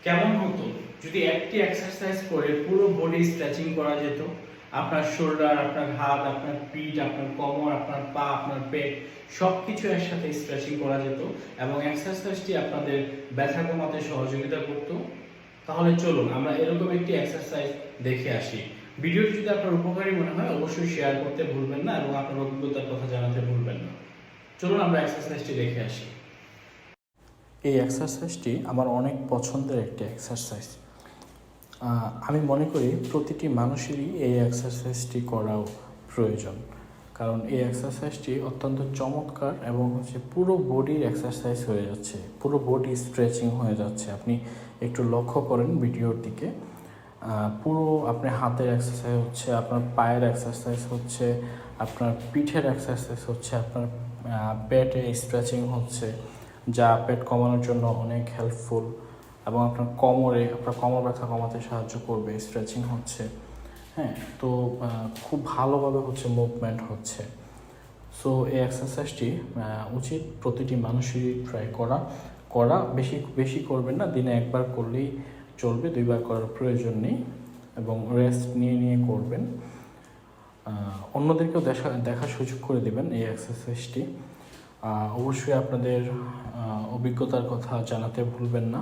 কেমন হতো যদি একটি এক্সারসাইজ করে পুরো বডি স্ট্রেচিং করা যেত? আপনার শোল্ডার, আপনার হাত, আপনার পিঠ, আপনার কোমর, আপনার পা, আপনার পেট সবকিছু একসাথে স্ট্রেচিং করা যেত এবং এক্সারসাইজটি আপনাদের ব্যথা কমাতে সহযোগিতা করত। তাহলে চলুন আমরা এরকম একটি এক্সারসাইজ দেখে আসি। ভিডিওটি যদি আপনার উপকারী মনে হয় অবশ্যই শেয়ার করতে ভুলবেন না এবং আপনার অভিজ্ঞতার কথা জানাতে ভুলবেন না। চলুন আমরা এক্সারসাইজটি দেখে আসি। এই এক্সারসাইজটি আমার অনেক পছন্দের একটি এক্সারসাইজ। আমি মনে করি প্রতিটি মানুষেরই এই এক্সারসাইজটি করাও প্রয়োজন, কারণ এই এক্সারসাইজটি অত্যন্ত চমৎকার এবং পুরো বডির এক্সারসাইজ হয়ে যাচ্ছে, পুরো বডি স্ট্রেচিং হয়ে যাচ্ছে। আপনি একটু লক্ষ্য করেন ভিডিওর দিকে, পুরো আপনার হাতের এক্সারসাইজ হচ্ছে, আপনার পায়ের এক্সারসাইজ হচ্ছে, আপনার পিঠের এক্সারসাইজ হচ্ছে, আপনার পেটে স্ট্রেচিং হচ্ছে, যা পেট কমানোর জন্য অনেক হেল্পফুল এবং আপনার কোমর ব্যথা কমাতে সাহায্য করবে। স্ট্রেচিং হচ্ছে, হ্যাঁ, তো খুব ভালোভাবে হচ্ছে মুভমেন্ট হচ্ছে। সো এই এক্সারসাইজটি উচিত প্রতিটি মানুষেরই ট্রাই করা বেশি বেশি করবেন না, দিনে একবার করলেই চলবে, দুইবার করার প্রয়োজন নেই এবং রেস্ট নিয়ে করবেন। অন্যদেরকেও দেখার সুযোগ করে দেবেন এই এক্সারসাইজটি। অবশ্যই আপনাদের অভিজ্ঞতার কথা জানাতে ভুলবেন না।